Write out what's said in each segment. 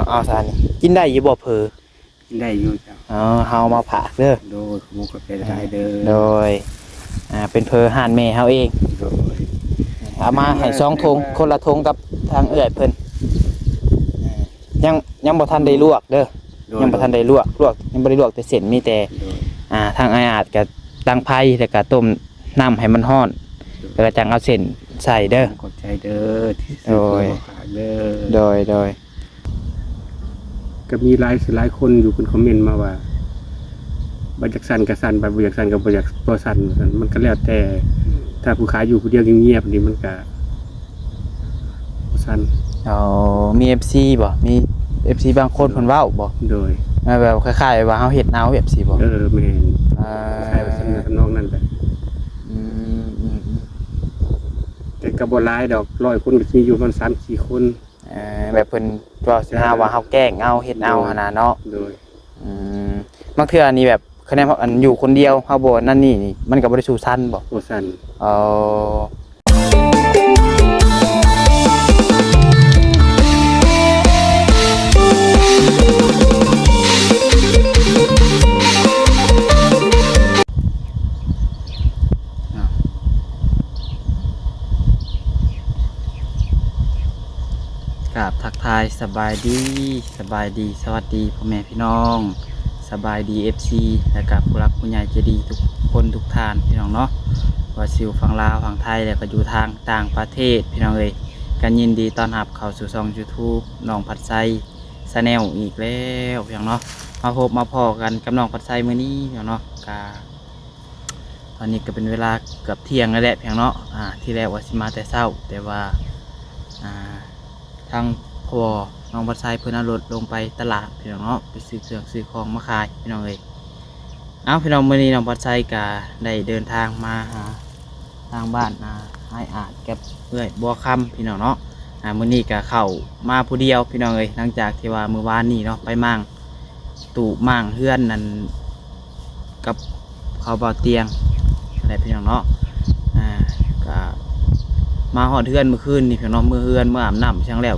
เอาซะนี่กินได้อยู่บ่เผอกินได้อยู่เจ้าเฮามาผากเด้อโดยขโมยกาแฟได้เด้อโดยเป็นเผอห่านแม่เฮาเองโดยเอามาให้2 ธงคนละธงกับทางเอื้อยเพิ่นยังบ่ทันได้ลวกเด้อยังบ่ทันได้ลวกยังบ่ได้ลวกแต่เส้นมีแต่ทางอาจก็ตั้งไผแล้วก็ต้มน้ำให้มันร้อนแล้วก็จังเอาเส้นใส่เด้อขอบใจเด้อที่ซื้อเด้อโดยก็มีหลายคนอยู่คนคอมเมนต์มาว่าบ่อยากสั่นก็สั่นบ่อยากสั่นก็บ่อยากบ่สั่นมันก็แล้วแต่ถ้าผู้ขายอยู่ผู้เดียวเงียบๆนี่มันก็บ่สั่นมี FC บ่มี FC บางคนเพิ่นเว้าบ่โดยแบบคล้ายๆว่าเฮาเฮ็ดเอาแบบสิบ่แม่นใช่ว่าซั่นนอกนั้นแหละแต่ก็บ่หลายดอก100 คนก็มีอยู่ประมาณ 3-4 คนแบบเพิ่นว่าสิหาว่าเฮาแกล้งเอาเฮ็ดเอาหั่นน่ะเนาะโดยบางเทื่อนี่แบบคะแนนอันอยู่คนเดียวเฮาบ่นั่นนี่มันก็บ่ได้สู้ซั่นบ่ซั่นกับทักทายสบายดีสวัสดีพ่อแม่พี่น้องสบายดี FC และกับผู้รักผู้ใหญ่ใจดีทุกคนทุกท่านพี่น้องเนาะว่าสิวฝั่งลาวฝั่งไทยแล้วก็อยู่ทางต่างประเทศพี่น้องเอ้ยกันยินดีต้อนรับเข้าสู่ช่อง YouTube น้องผัดไส้ชาแนลอีกแล้วพี่น้องเนาะมาพบมาพอกันกับน้องผัดไส้มื้อนี้พี่น้องเนาะตอนนี้ก็เป็นเวลาเกือบเที่ยงแล้วแหละพี่น้องเนาะที่แรกว่าสิมาแต่เช้าแต่ว่าทางพ่อน้องผัดไส้เพิ่นเอารถลงไปตลาดพี่น้องเนาะไปซื้อเครื่องซื้อของมาขายพี่น้องเอ้ยพี่น้องมื้อนี้น้องผัดไส้ก็ได้เดินทางมาหาทางบ้านให้อาจกับเอื้อยบัวคำพี่น้องเนาะมื้อนี้ก็เข้ามาผู้เดียวพี่น้องเอ้ยหลังจากที่ว่ามื้อวานนี้เนาะไปมั่งตู่มั่งเฮือนนั่นกับเขาเบาเตียงอะไรพี่น้องเนาะก็มาหอดเฮือนเมื่อคืนนี่พี่น้องเมื่ออาบน้ำช่างแล้ว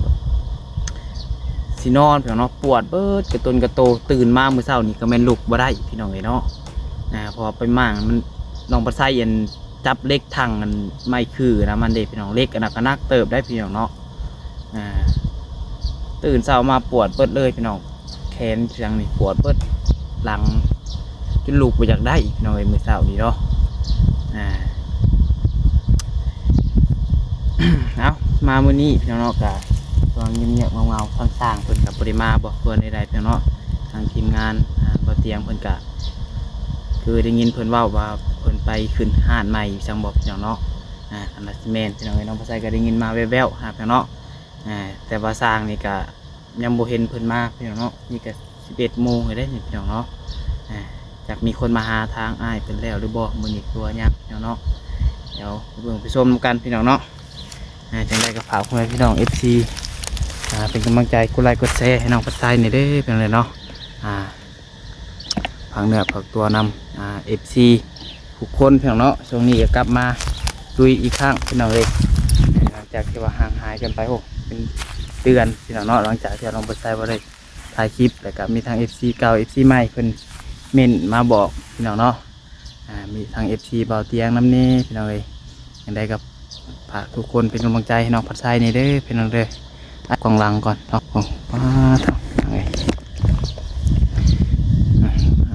สินอนพี่น้องปวดเบิดกระโตตื่นมาเมื่อเช้านี่ก็แม่นลุกบ่ได้พี่น้องเลยเนาะพอไปมั่งมันน้องผัดไส้ยันจับเล็กทางกันไม่คือนะมันเด็กพี่น้องเล็กก็นักเติบได้พี่น้องเนาะตื่นเช้ามาปวดเบิดเลยพี่น้องแขนจังนี่ปวดเบิดหลังจนลุกไปอยากได้อีกหน่อยเมื่อเช้านี่เนาะเอามามื้อนี้พี่น้องเนาะก็ตอนเงียบๆเงาๆทั้งสร้างเพิ่นกับปริมาบอกเพิ่นใดๆพี่น้องเนาะทางทีมงานบ่เตียงเพิ่นก็คือได้ยินเพิ่นเว้าว่าเพิ่นไปขึ้นห้านใหม่จังบอกพี่น้องเนาะอันนั้นสิแม่นพี่น้องน้องภาษาก็ได้ยินมาแว่วๆพี่น้องเนาะแต่ว่าสร้างนี่ก็ยังบ่เห็นเพิ่นมาพี่น้องเนาะนี่ก็ 11 โมงเลยได้นี่พี่น้องเนาะจากมีคนมาหาทางอ้ายเพิ่นแล้วหรือบ่มื้อนี้ตัวยังพี่น้องเนาะเดี๋ยวเบิ่งไปชมกันพี่น้องเนาะจังได้กับฝากคุณพี่น้อง FC เป็นกำลังใจกดไลค์กดแชร์ให้น้องผัดไส้นี่เด้อเป็นเลยเนาะผักเนื้อผักตัวนำFC ทุกคนพี่น้องเนาะช่วงนี้จะกลับมาลุยอีกครั้งพี่น้องเลยหลังจากที่ว่าห่างหายกันไปเป็นเดือนพี่น้องเนาะหลังจากที่น้องผัดไส้ว่าได้ถ่ายคลิปแล้วก็มีทาง FC เก่า FC ใหม่เพิ่นเม่นมาบอกพี่น้องเนาะมีทาง FC เบาเตียงน้ำนี้พี่น้องเลยยังได้กับฝากทุกคนเป็นกำลังใจให้น้องผัดไส้นี่เด้อพี่น้องเด้อกองหลังก่อนเนาะป้าทำไง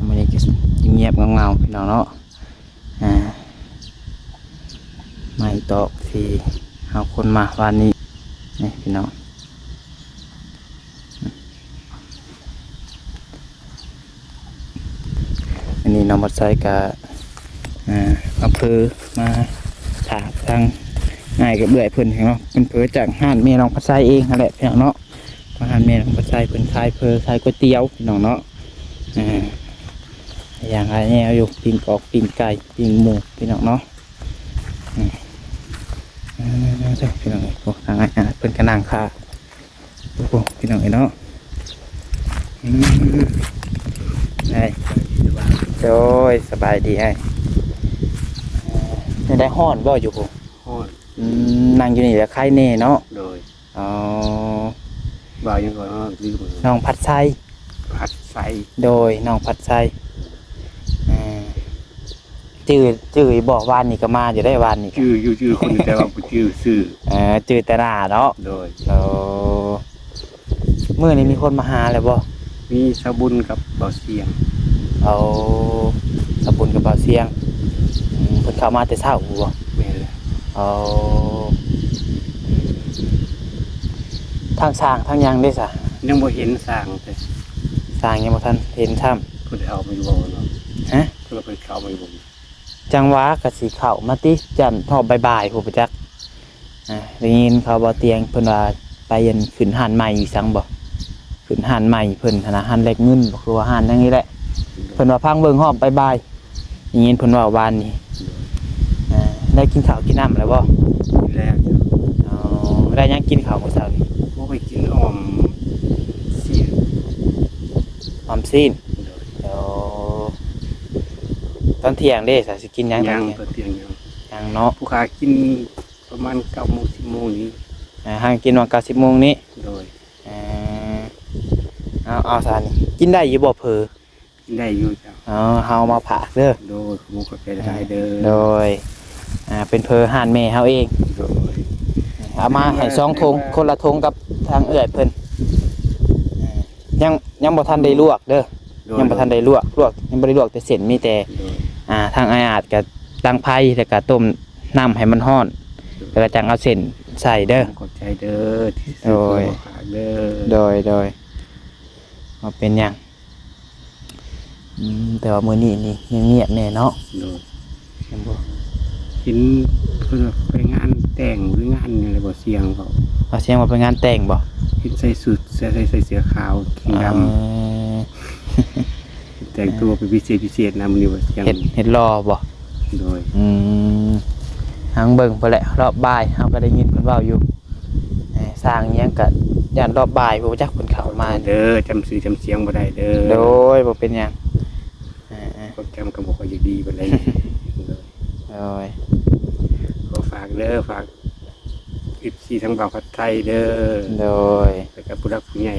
มันยังเงียบเงาพี่น้องเนาะไม่ตอกที่เอาคนมาวันนี้นี่พี่น้องอันนี้น้องผัดไส้กับอำเภอมาถากทางง่ายกับเบื่อเพิ่นเนาะเป็นเพื่อจากห้านเมน้องผัดไส้เองนั่นแหละพี่น้องเนาะห้านเมน้องผัดไส้เพิ่นขายขายก๋วยเตี๋ยวพี่น้องเนาะอย่างไรเนี่ยอยู่ปิ้งกอกปิ้งไก่ปิ้งหมูพี่น้องเนาะพี่น้องโอ้ทางง่ายเพิ่นกระนังค่ะโอ้พี่น้องเนาะโดยสบายดีไอ้ได้ห้อนบ่อยู่ผม นั่งอยู่นี่แหละใครเน่เนาะโดย บ่าวยังก่อนลืม น้องผัดไทย ผัดใส่ โดยน้องผัดไทยจื้อบอกวานนี่ก็มาอยู่ได้วานนี่ก็ ชื่อคนแต่ว่าบ่ชื่อซื่อ จื้อแต่หน้าเนาะ โดย โอ้มื้อนี้มีคนมาหาแล้วบ่ มีสะบุญกับบ่าวเสียง เอาสบุญกับบ่าวเสียงเพิ่นเข้ามาแต่เช้าบ่ แม่นแหละ เอาทางสร้างทางหยังได้ซะ ยังบ่เห็นสร้างแต่ สร้างยังบ่ทันเห็นช่ำ เพิ่นเอามาอยู่บ่เนาะ ฮะ เพิ่นเอาไปเข้ามาอยู่บ่ จังหวะก็สิเข้ามาติจันทอบบ่ายๆผู้ประจักษ์ได้ยินเขาบ่เตียงเพิ่นว่าไปเย็นขึ้นหานใหม่อีสังบ่ขึ้นหานใหม่เพิ่นหั้นนะหานแลกเงินบ่คือว่าหานอย่างนี้แหละเพิ่นว่าพังเบิ่งฮอบบ่ายๆได้ยินเพิ่นว่าวานนี้ได้กินข้าวกินน้ำแล้วบ่ ทีแรกจ้ะ อ๋อได้ยังกินข้าวมื้อเช้านี้ บ่ไปกินอ้อมเสียง ออมซีน โดย เดี๋ยวตอนเที่ยงเด้สิกินหยังตอน ยัง เที่ยง ตัวเตียงยัง ยังเนาะ ผู้ค้ากินประมาณ9:00 น 10:00 นนี้ ห่างกินวัน90 โมงนี้ โดย เอาซะนี่กินได้อยู่บ่เผลอ กินได้อยู่จ้ะ เฮามาผากเด้อ โดยขโมยกาแฟได้เด้อ โดยเป็นเพอห่านแม่เฮาเอง โดย เอามาให้2 ธงคนละธงกับทางเอื้อยเพิ่นยังบ่ทันได้ลวกเด้อยังบ่ทันได้ลวกยังบ่ได้ลวกแต่เส้นมีแต่ โดย ทางอาจก็ตั้งไผแล้วก็ต้มน้ำให้มันร้อนแล้วก็จังเอาเส้นใส่เด้อ ขอบใจเด้อที่ โดย ฝากเด้อ โดยมาเป็นหยังแต่ว่ามื้อนี้นี่ยังเงียบแน่เนาะ โดย เห็นบ่ เห็นเพิ่นว่าไปงานแต่งหรืองานอะไรบ่เสียงเขา ว่าเสียงว่าเป็นงานแต่งบ่ เห็นใส่สุดใส่เสื้อขาวขิงดำแต่งตัวเป็นพิเศษนะมื้อนี้ว่าเสียง เฮ็ดรอบ่ โดย หางเบิ่งไปแหละรอบบ่ายเฮาก็ได้ยินเพิ่นเว้าอยู่สร้างอิหยังก็ย่านรอบบ่ายบ่จักเพิ่นเข้ามา เด้อจำชื่อจำเสียงบ่ได้เด้อ โดยบ่เป็นหยัง ความจำก็บ่ค่อยจะดีปานใดโดย โดย ขอฝากเด้อฝากFCทั้งบ่าวผัดไทยเด้อ โดย แล้วก็ผู้รักผู้ใหญ่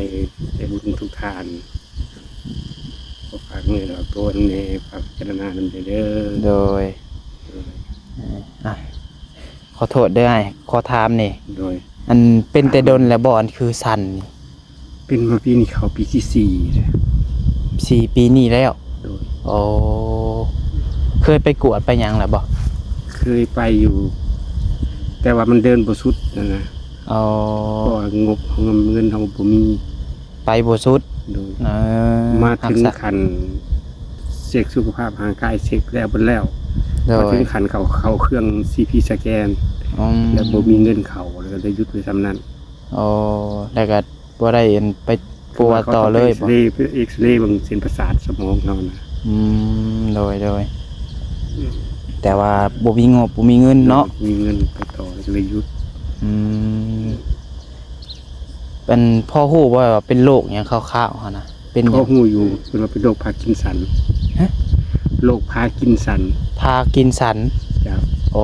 ใจบุญทุกท่านขอฝากมือดอกตัวนี้ฝากพิจารณานำเด้อ โดยขอโทษเด้อขอถามนี่ โดย อันเป็นแต่ดนแล้วบ่อันคือสั่นนี่ เป็นมาปีนี้เขาปีที่4แล้ว 4 ปีนี้แล้ว โดย โอ้เคยไปกวดไปหยังแล้วบ่ เคยไปอยู่ แต่ว่ามันเดินบ่สุดนะ อ๋อ เพราะว่างบของเงินเฮาบ่มี ไปบ่สุด โดย มา ถึงขันเช็คสุขภาพร่างกายเช็คแล้วเบิ่แล้ว โด มาย ถึงขันเข้าเครื่อง CP สแกน แล้วบ่มีเงินเข้าแล้วก็ได้หยุดไปซ้ำนั้น โอ้แล้วก็บ่ได้อันไปปัวต่อเลยบ่ เอ็กซเรย์บางเส้นประสาทสมองเฮานะ โดยแต่ว่าบ่มีงบบ่มีเงินเนาะ มีเงินไปต่อแล้วก็เลยหยุด เป็นพ่อฮู้บ่ว่าเป็นโรคหยังคร่าวๆหั่นน่ะเป็นห เขา ยัง ฮู้อยู่เพิ่นว่าเป็นโรคพาร์กินสัน ฮะ โรคพาร์กินสัน พากินสัน จ้ะ โอ้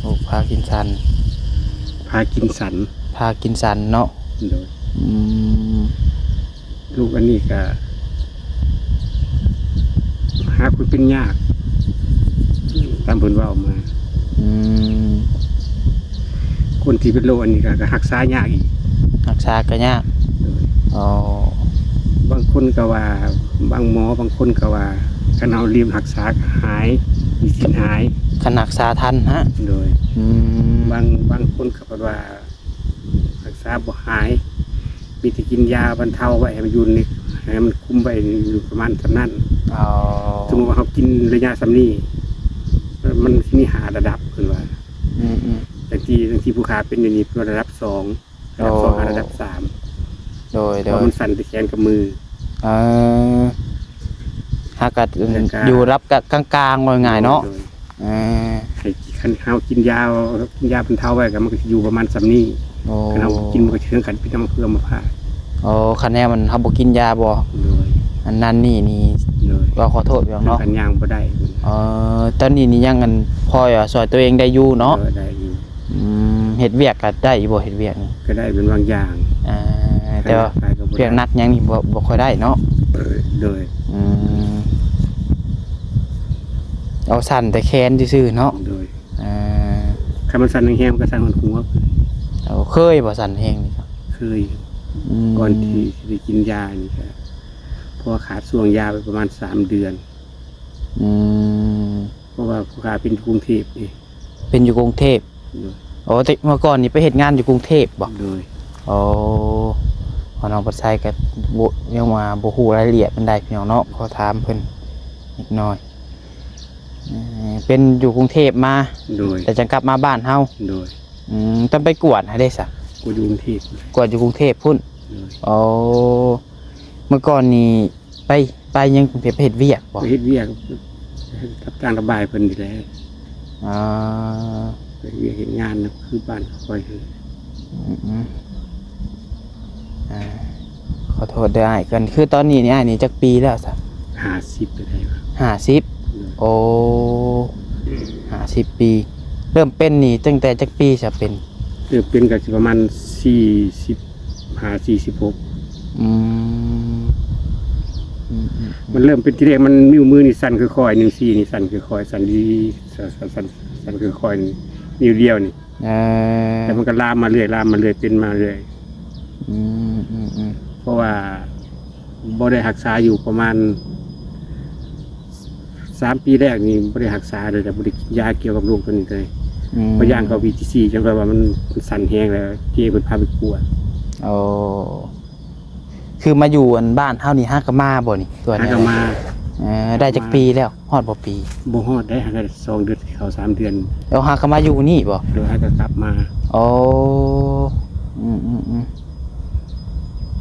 โรคพากินสัน พากินสัน พากินสันเนาะ โดย อืม ลูกอันนี้ก็หาคนเป็นยากตามเพิ่นเว้ามา อืม คนที่เป็นโรคอันนี้ก็รักษายากอีก รักษาก็ยาก โดย อ๋อบ างคนก็ว่าบางหมอบางคนก็ว่าคันเอารีบรักษาก็หายมีสิทธิ์หาย คันรักษาทันฮะ โดย อืม บางคนก็ว่ารักษาบ่หายมีแต่กินยาบรรเทาไว้ให้มันอยู่ในให้มันคุมไว้อยู่ประมาณเท่านั้น อ๋อ สมมติว่าเขากินระยะสำนี้มันสิมีหาระดับเพิ่นว่า อืม บางทีผู้ค้าเป็นอย่างนี้เป็นระดับ2ระดับ2หาระดับ3 โดย เพราะมันสั่นแต่แขนกับมือ เออหากัดอยู่รับกับกลางๆว่าง่ายเนาะ โดย เออ ให้คันเฮากินยาบรรเทาไว้ก็มันก็สิอยู่ประมาณสำนี้ โอ้ คันเฮากินมันก็สิถึงกันเป็นน้ำเกลือมาพาด โอ้คันแน่มันเฮาบ่กินยาบ่ โดย อันนั้นนี่ โดย ก็ขอโทษอย่างเนาะ กันย่างบ่ได้ ตอนนี้นี่ยังกันพอสอยตัวเองได้อยู่เนาะ ได้อยู่ เฮ็ดเวียกก็ได้อยู่บ่เฮ็ดเวียกนี่ ก็ ก็ได้เป็นบางอย่าง แต่ว่า ขายก็บ่ เพียงนักหยังนี่บ่ค่อยได้เนาะ โดย เอาสั่นแต่แคนซื่อๆเนาะ โดย อ่า คันมันสั่นแห้งๆมันก็สั่นหัว เอาเคยบ่สั่นแฮงนี่ครับ เคยก่อนที่จะได้กินยานี่ก็เพราะว่าขาดช่วงยาไปประมาณ3 เดือน อืม เพราะว่าผู้ขาเป็นกรุงเทพนี่ เป็นอยู่กรุงเทพ โดย โอ้แต่เมื่อก่อนนี่ไปเฮ็ดงานอยู่กรุงเทพบ่ โดย โอ้พอน้องปัดไซก็บ่ยังว่าบ่ฮู้รายละเอียดปานใดพี่น้องเนาะขอถามเพิ่นนิดหน่อยเป็นอยู่กรุงเทพมา โดย แต่จังกลับมาบ้านเฮา โดย ต้องไปกวดให้ได้ซะ กูอยู่กรุงเทพ กวดอยู่กรุงเทพพุ่น โดย โอ้เมื่อก่อนนี่ไปยังกรุงเทพไปเฮ็ดเวียกบ่ ไปเฮ็ดเวียกรับจ้างระบายเพิ่นนี่แหละ อ่า ไปเวียกเฮ็ดงานนะคือบ้านคอย อืมอ่าขอโทษด้วยอ้ายกันคือตอนนี้นี่อ้ายนี่จักปีแล้วซะ 50ไปได้ว่า 50โอ้50 ปี เริ่มเป็นนี่ตั้งแต่จักปีจะเป็น เริ่มเป็นก็สิประมาณ45 46 อืม มันเริ่มเป็นทีแรกมันนิ้วมือนี่สั่นค่อยๆนิ้ว4นี่สั่นค่อยๆสั่นดีสั่นค่อยๆนิ้วเดียวนี่ แต่มันก็ลามมาเรื่อยเป็นมาเรื่อย อืม เพราะว่าบ่ได้รักษาอยู่ประมาณ3 ปีแรกนี่บ่ได้รักษาเลยแต่บ่ได้กินยาเกี่ยวกับโรคตัวนี้เลยพอย่างเข้าปีที่4จังว่ามันสั่นแฮงแล้วเจ้เพิ่นพาไปกวด โอ้คือมาอยู่อันบ้านเฮานี่ฮักก็มาบ่นี่ตัว หา นี้ ก็มา ได้จักปีแล้วฮอดบ่ปี บ่ฮอดได้หาก็2 เดือนเข้า3 เดือน แล้วฮักก็มาอยู่นี่บ่ โดยหาก็กลับมา โอ้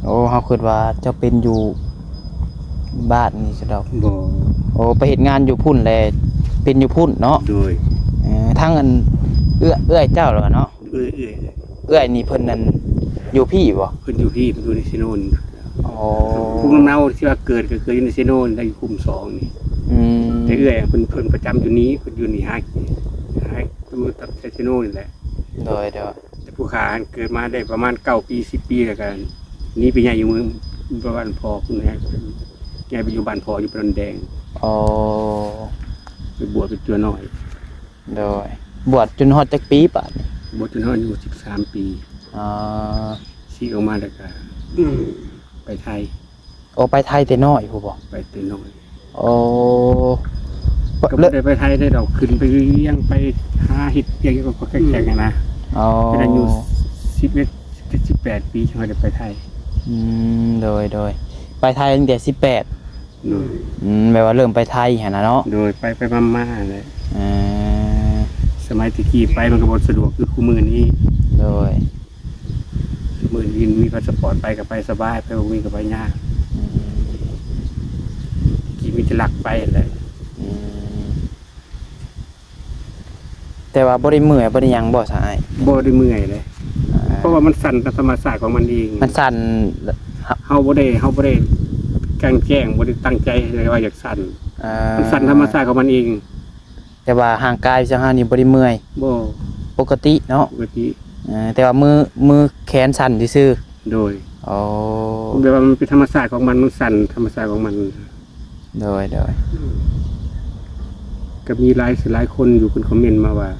โอ้เฮาคิดว่าเจ้าเป็นอยู่บ้านนี่ซะดอก บ่ โอ้ไปเฮ็ดงานอยู่พุ่นแลเป็นอยู่พุ่นเนาะ โดย ทั้งอันเอื้อยเจ้าเหรอเนาะ เอ้ย เอื้อยนี่เพิ่นนั่นอยู่พี่บ่ เพิ่นอยู่ที่เพิ่นอยู่ในซิโนน โอ้ ภูมิลำเนาที่ว่าเกิดก็คืออยู่ในซิโนนได้อยู่คุม2นี่ แต่เอื้อยเพิ่นประจำอยู่นี้เพิ่นอยู่นี่ฮักอยู่ตับเซซิโนนี่แหละ โดย แต่ผู้ขาเกิดมาได้ประมาณ9 ปี 10 ปีแล้วกันนี่ไปใหญ่อยู่เมืองบ้านพ่อคุณแม่ใหญ่ไปอยู่บ้านพ่ออยู่ปนนแดง โอ้ ไปบวชเป็นตัวน้อย โดยบวชจนฮอดจักปีปะนี่ บวชจนอายุ13 ปี อ๋อ สิออกมาแล้วก็ไปไทย โอ้ไปไทยแต่น้อยผู้บ่ ไปเต็นน้อย โอ้ ก็บ่ได้ไปไทยได้ดอกขึ้นไปเลี้ยงไปหาเฮ็ดเกี่ยวกับแข่งๆนะ อ๋อ เป็นอายุ11 18 ปีจังได้ไปไทย โดยไปไทยตั้งแต่18 โดย แปลว่าเริ่มไปไทยหั่นน่ะเนาะ โดยไปมาๆเลย อ่า สมัยตะกี้ไปมันก็บ่สะดวกคือคู่มือนี้ โดย มือนี้มีพาสปอร์ตไปก็ไปสบายไปบ่มีก็ไปยาก อืม กี่มีจะหลักไปแหละ อืมแต่ว่าบ่ได้เมื่อยบ่ได้หยังบ่สาย บ่ได้เมื่อยเลย เพราะว่ามันสั่นตามธรรมชาติของมันเอง มันสั่น เฮาบ่ได้กางแจ้งบ่ได้ตั้งใจเลยว่าอยากสั่น มันสั่นธรรมชาติของมันเอง แต่ว่าห่างกายจังหานี่บ่ได้เมื่อย บ่ ปกติเนาะ ปกติ แต่ว่ามือแขนสั่นซื่อ โดย ๆอ๋อ แบบว่ามันเป็นธรรมชาติของมันสั่นธรรมชาติของมัน โดย ก็มีหลายคนอยู่คนคอมเมนต์มาว่า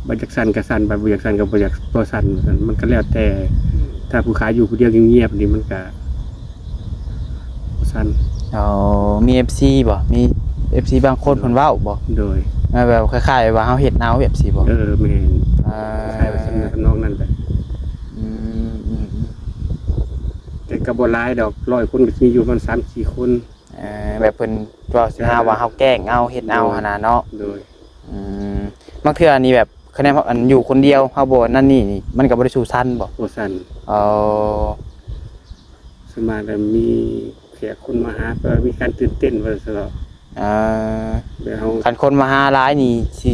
บ่อยากสั่นก็สั่นบ่อยากสั่นก็บ่อยากบ่สั่นมันก็แล้วแต่ ถ้าผู้ขายอยู่ผู้เดียวเงียบๆนี่มันก็บ่สั่น อ๋อมี FC บ่มี FC บางคนเพิ่นเว้าบ่ โดย แบบคล้ายๆว่าเฮาเฮ็ดเอาแบบสิบ่ แม่น อ่า ใช่ว่าสำนักน้องนั่นแหละ อืม แต่ก็บ่หลายดอก100 คนก็มีอยู่ประมาณ 3-4 คน แบบเพิ่นเว้าสิหาว่าเฮาแกล้งเอาเฮ็ดเอาหั่นน่ะเนาะ โดย บางเทื่อนี่แบบคะแนนอันอยู่คนเดียวเฮาบ่นั่นนี่มันก็บ่ได้สู้ซันบ่ บ่สั่น อ๋อ สวนมากแล้วมีแขกคนมาหาก็มีการตื่นเต้นว่าซั่นเนาะ แบบเฮา คันคนมาหาหลายนี่สิ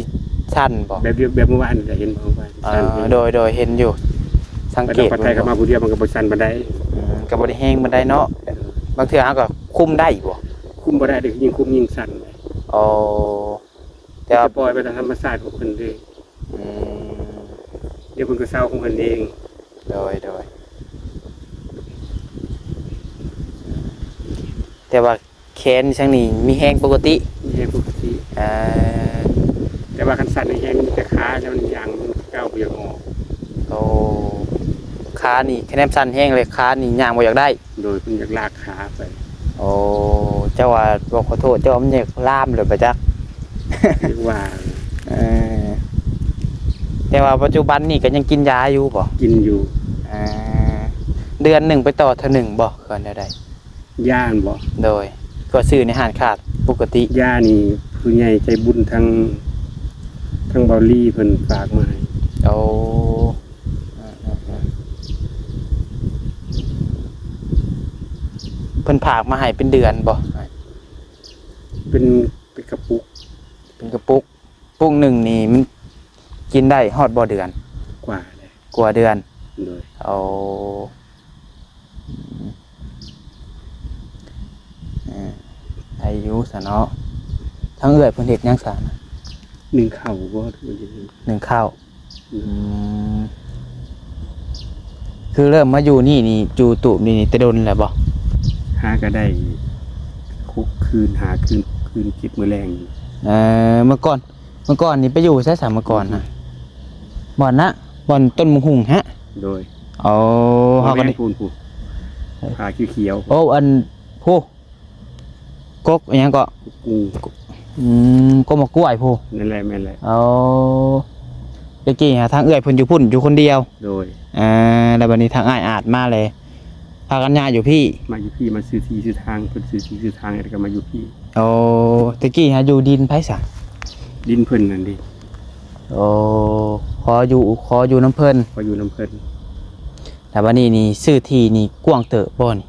ซั่นบ่ แบบเมื่อวานนี่แหละเห็นบ่เมื่อวานสั่น โดยเห็นอยู่สัง ไป เก ต้อง ต ปัดไทยก็มาผู้เดียวมันก็บ่สั่นปานใด ก็บ่ได้แฮงมันได้เนาะบางเทื่อเฮาก็คุมได้บ่ คุมบ่ได้เด้ยิ่งคุมยิ่งสั่น อ๋อแต่ จะ ว่า ปล่อยไปตามธรรมชาติของเพิ่นเลย อืม เดี๋ยวเพิ่นก็เศร้าของเพิ่นเอง โดยแต่ว่าแขนช่างนี้มีแห้งปกติ แห้งปกติ อ่า แต่ว่าคันสั่นในแห้งมีแต่ขาแล้วมันยางก้าวบ่อยากออก โอ้ขานี่คะแนนสั้นแห้งเลยขานี่ย่างบ่อยากได้ โดยเพิ่นอยากลากขาไป โอ้เจ้าว่าบอกขอโทษเจ้าว่ามันอยากล่ามเลยปะจ๊ะ เรียกว่า เออแต่ว่าปัจจุบันนี่ก็ยังกินยาอยู่บ่ กินอยู่ อ่าเดือนหนึ่งไปต่อเท่าหนึ่งบ่ก่อนได้ ย่านบ่ โดยก็ซื้อในห้างขาดปกติ ย่านี่ผู้ใหญ่ใจบุญทั้งเบาลี่เพิ่นฝากมาให้ โอ้เพิ่นผากมาให้เป็นเดือนบ่ เป็นกระปุก เป็นกระปุกปุกหนึ่งนี่มันกินได้ฮอดบ่เดือน กว่าเลย กว่าเดือน โดย เอาอายุสะเนาะทั้งเอื้อยเพิ่นเฮ็ดหยังซะนะ หนึ่งเข่าบ่ถือว่าอย่างนี้ หนึ่งข้าวคือเริ่มมาอยู่นี่จูตูบนี่แต่โดนแล้วบ่ หาก็ได้คุกคืนหาคืนเก็บมื้อแรง เมื่อก่อนนี่ไปอยู่ใช่สามเมื่อก่อนนะบ่อนนะบ่อนต้นมุงหุงฮะ โดย เอาเฮาก็ แม่ ได้ นพูนผู้ผาเขียว โอ้อันผู้กกอิหยังก็ ๆกู ก็มากล้วยผู้ นั่นแหละแม่นแหละ เอาเมื่อกี้หาทางเอื้อยเพิ่นอยู่พุ่นอยู่คนเดียว โดย แล้วบัดนี้ทางอ้ายอาจมาเลยพากันย้ายอยู่พี่ มาอยู่พี่มาซื้อที่ซื้อทางเพิ่นซื้อที่ซื้อทางแล้วก็มาอยู่พี่ โอ้ตะกี้หาอยู่ดินไผซะ ดินเพิ่นนั่นดิ โอ้ขออยู่น้ำเพิ่น พออยู่น้ำเพิ่น แต่บัดนี้นี่ซื้อที่นี่กว้างเติบบ่นี่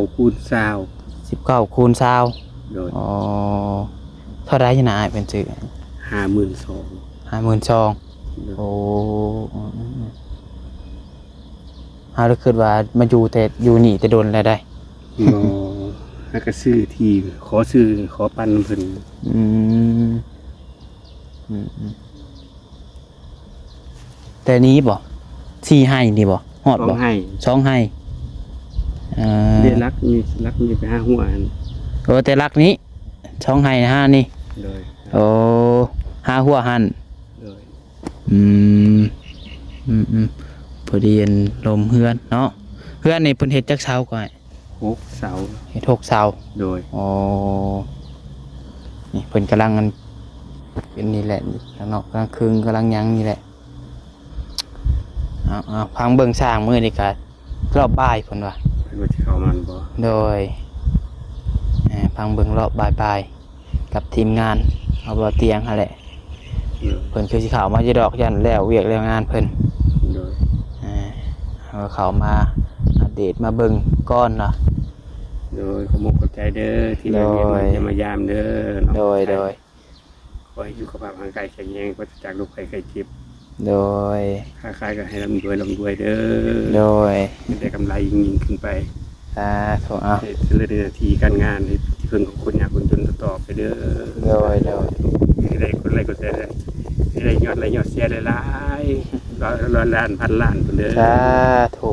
19คูณ20 19คูณ20 โดย อ๋อเท่าไรนะอ้ายเป็นซื้อ 52,000 52,000โอ้เฮาเลยคิดว่ามาอยู่แต่อยู่นี่แต่โดนแล้วได้ บ่แล้วก็ซื้อที่ขอปันน้ำเพิ่น อืมแต่นี้บ่4ให้นี่บ่ฮอด ต้ บ่ องให้ 2ให้เรียนรักมีไปหาหัวอัน โอ้แต่ลักนี้2ให้5นี่ เลย โอ้5หัวหัน เลย อืมพอดีอันลมเฮือนเนาะเฮือนนี่เพิ่นเฮ็ดจักเช้าก่อน 6 เสา เฮ็ด6เช้า โดย อ๋อนี่เพิ่นกำลังอันเป็นนี่แหละนี่ข้างนอกกำลังคึงกำลังหยังนี่แหละเอาพังเบิ่งสร้างมื้อนี่ก็รอบบ่ายเพิ่นว่า เพิ่นว่าสิเข้ามันบ่ โดยพังเบิ่งรอบบ่ายกับทีมงานเอาบ่เตียงหั่นแหละ โดย เพิ่นคือสิเข้ามาอยู่ดอกยันแล้วเวียกแล้วงานเพิ่น โดย เอาเข้ามาอัปเดตมาเบิ่งก่อนเนาะ โดยขอมขอบใจเด้อที่มาเยี่ยม โดย จะมายามเด้อน้อง โดย ขอให้อยู่กับภาพร่างกายแข็งแรงปราศจากโรคภัยไข้เจ็บ โดย ค้าขายก็ให้ร่ำรวยเด้ โด อย ได้กำไรยิ่งขึ้นไป ถูกเอา ให้เจริญในหน้าที่การงานให้ที่เพิ่นของคนยากคนจนต่อไปเด้อ โดย ให้ได้คนไรก็แซ่ให้ได้ยอดแซ่หลายๆร้อยล้านพันล้านเพิ่นเด้อ สาธุ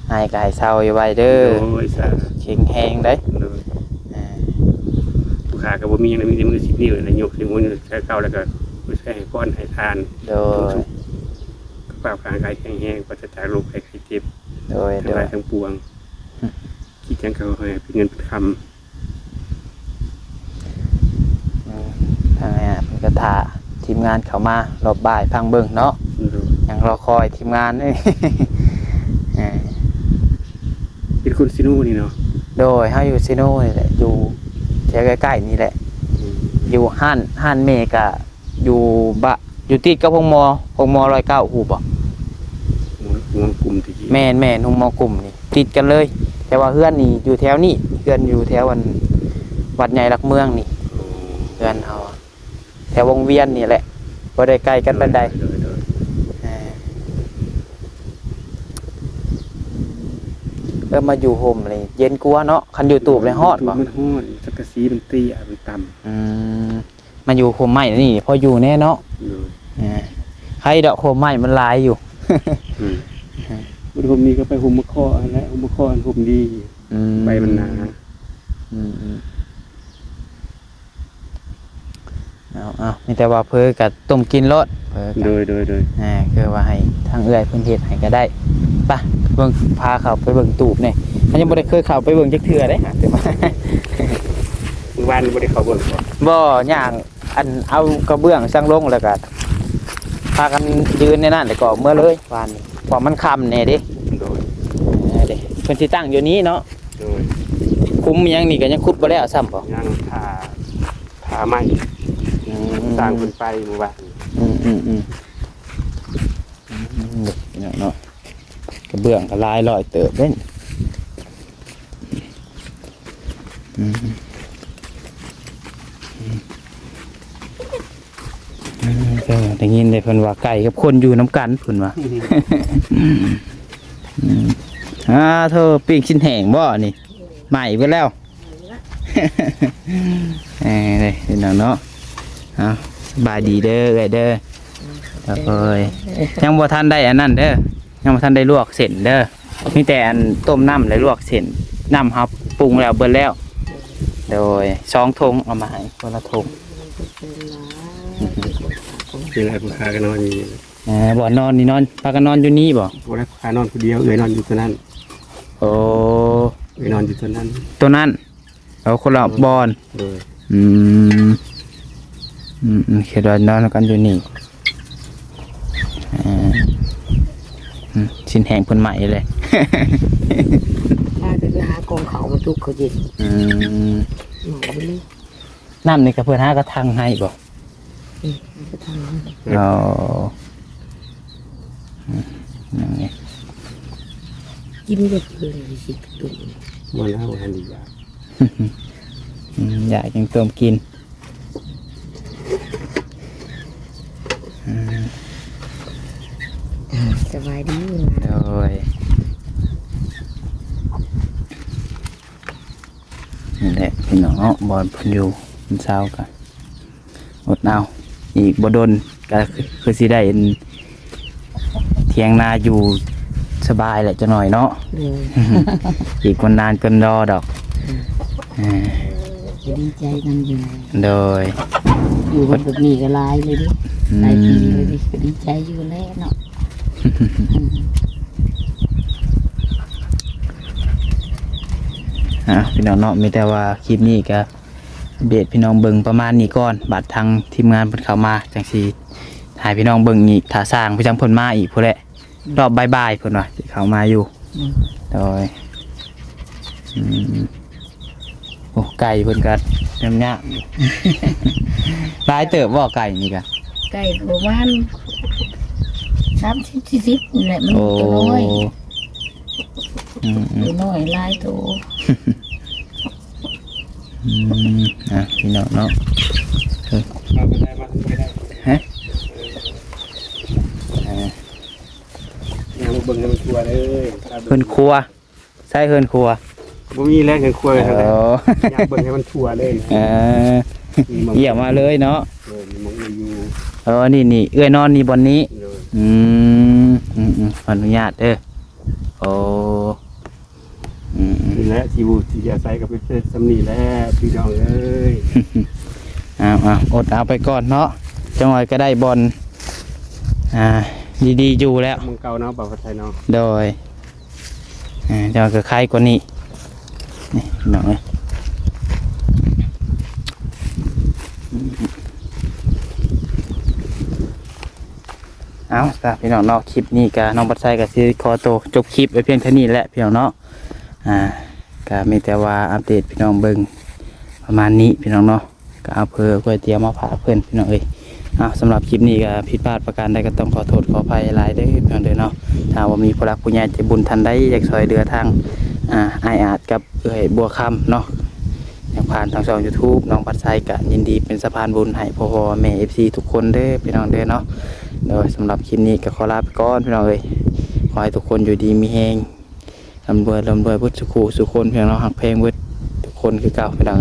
ให้กายเศร้าอยู่ไว้เด้อ โดยสาธุ เข่งแหงเด้ โดยลูกค้าก็บ่มีหยังมีแต่มือ10 นิ้วนะยกถึงมือใช้เก่าแล้วก็ใช้ให้ป้อนให้ทาน โดย กระเป๋าร่างกายแข็งแรงปราศจากโรคภัยไข้เจ็บ โดย ทั้งหลายทั้งปวงคิดจังเขาให้เป็นเงินเป็นค ทางนี้เพิ่นก็ท่าทีมงานเข้ามารอบบ่ายพังเบิ่งเนาะ ำ ยังรอคอยทีมงานนี่ เป็นคนซิโน่นี่เนาะ โดยเฮาอยู่ซิโนนี่แหละอยู่แถวใกล้ๆนี่แหละ อยู่ห้านเมกะอยู่ติดกับพงม109ฮู้บ่ หัวกลุ่มที่ แม่นหุงมอกลุ่มนี่ติดกันเลย แต่ว่าเฮือนนี่อยู่แถวนี้เฮือนอยู่แถววัดใหญ่หลักเมืองนี่เฮือนเฮาแถววงเวียนนี่แหละบ่ได้ใกล้กันปานใดมาอยู่ห่มเลยเย็นกลัวเนาะคันอยู่ตูบเลยฮอดบ่ มันฮอดสักกะสีมันเตี้ยมันต่ำ มาอยู่ห่มไม้นี่พออยู่แน่เนาะ เลย ใครดอกห่มไม้มันหลายอยู่ มันห่มนี้ก็ไปห่มมะข้อและห่มมะข้ออันห่มดีใบมันหนาเอามีแต่ว่าเพิ่นก็ต้มกินรสเพิ่นก็โดยคือว่าให้ทางเอื้อยเพิ่นเฮ็ดให้ก็ได้ป่ะเบิ่งพาเขาไปเบิ่งตูบนี่อันยังบ่ได้เคยเข้าไปเบิ่งจักเทื่อเด้ฮะแต่ว่า วันบ่ได้เข้าเบิ่งบ่ ย่างอันเอากระเบื้องสังลงแล้วก็พากันยืนในนั้นแล้วก็เมื่อเลยวันนี้พอมันค่ำแน่เด้โดยเด้เพิ่นสิตั้งอยู่นี้เนาะโดยคุ้มยังนี่ก็ยังขุดบ่แล้วซ้ำบ่ยังทาไม้สร้างเพิ่นไปหมู่บ้านเด็กเนาะกระเบื้องก็ลายลอยเติบเด้นก็ได้ยินได้เพิ่นว่าไก่กับคนอยู่น้ำกันเพิ่นว่าเธอปิ้งชิ้นแห้งบ่นี่ใหม่ไปแล้วเลยพี่น้องเนาะสบายดีเด้อเด้อยังบ่ทันได้อันนั้นเด้อยังบ่ทันได้ลวกเส้นเด้อมีแต่อันต้มน้ำแล้วลวกเส้นน้ำครับปรุงแล้วเบิดแล้วโดย2ธงเอามาให้คนละธงคือให้ผู้ค้าก็นอนอยู่บ่นอนนี่นอนพากันนอนอยู่นี่บ่ได้ผู้ค้านอนคนเดียวเอ้ยนอนอยู่ตัวนั้นโอ้เอ้ยนอนอยู่ตัวนั้นเอาคนละบอนเขตนอนกันอยู่นี่ชิ้นแห้งเพิ่นใหม่เลยถ้าจะไปหากองเขามาทุกเขาเย็นน้ำนี่กับเพื่อนหากระทังให้บ่กระทังอย่างนี้กินเด็ดเลยสิตุ่มมันแล้วหันดีอยากอยากยังต้มกินสบายดีโดยนี่แหละพี่น้องบอลพันอยู่มันเช้ากันอดเอาอีกบดนก็คือสิได้เทียงนาอยู่สบายแหละจะหน่อยเนาะอีกคนนานเกินรอดอกดีใจนั่งอยู่โดยอยู่คนแบบนี้ก็ลายเลยดิลายปีเลยดิก็ดีใจอยู่แล้วเนาะพี่น้องเนาะมีแต่ว่าคลิปนี้ก็เบียดพี่น้องเบิ่งประมาณนี้ก่อนบัดทางทีมงานเพิ่นเข้ามาจังซี่ถ่ายพี่น้องเบิ่งอีกถ้าสร้างพี่จังเพิ่นมาอีกพุ่นแหละรอบบ่ายๆเพิ่นว่าสิเข้ามาอยู่โดยโอ้ไก่เพิ่นก็ยากๆหลายเติบบ่ไก่นี่ก็ไก่ประมาณ30-40นี่แหละมันตัวน้อยตัวน้อยหลายตัวพี่น้องเนาะมาไม่ได้ฮะยังเบิ่งให้มันครัวเลยเฮือนครัวใช่เฮือนครัวบ่มีแล้วเฮือนครัวเลยอยากเบิ่งให้มันครัวเลยเยี่ยมมาเลยเนาะมีมงอยู่นี่เอื้อยนอนนี่บนนี้ขออนุญาตเด้อโอ้และชีวิตที่อาศัยกับเป็นสำนีแล้วพี่น้องเอ้ยอดเอาไปก่อนเนาะจังหวะก็ได้บอลดีๆอยู่แล้วมึงเก่าเนาะบ่าวไทยเนาะโดยจังหวะก็คล้ายกว่านี้นี่น้องเอาพี่น้องเนาะคลิปนี้กับน้องบัดไซกับซีคอโตจบคลิปไว้เพียงเท่านี้แหละพี่น้องเนาะก็มีแต่ว่าอัปเดตพี่น้องเบิ่งประมาณนี้พี่น้องเนาะก็เอาเพื่อก๋วยเตี๋ยวมาผ่าเพื่อนพี่น้องสำหรับคลิปนี้ก็ผิดพลาดประการใดก็ต้องขอโทษขออภัยหลายเด้อพี่น้องเด้อเนาะถ้าว่ามีผู้รักผู้ใหญ่ใจบุญทันได้อยากช่วยเหลือทางอาจกับบัวคำเนาะอยากผ่านทางช่อง YouTube น้องบัดไซก็ยินดีเป็นสะพานบุญให้พ่อแม่ FC ทุกคนเด้อพี่น้องเด้อเนาะโดยสำหรับคลิปนี้ก็ขอลาไปก่อนพี่น้องขอให้ทุกคนอยู่ดีมีแฮงร่ำรวยพุทธสุขคนเพียงเราหักเพลงพุทธทุกคนคือเก่าพี่น้อง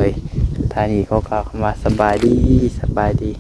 ท้ายนี้เขากล่าวคำว่าสบายดี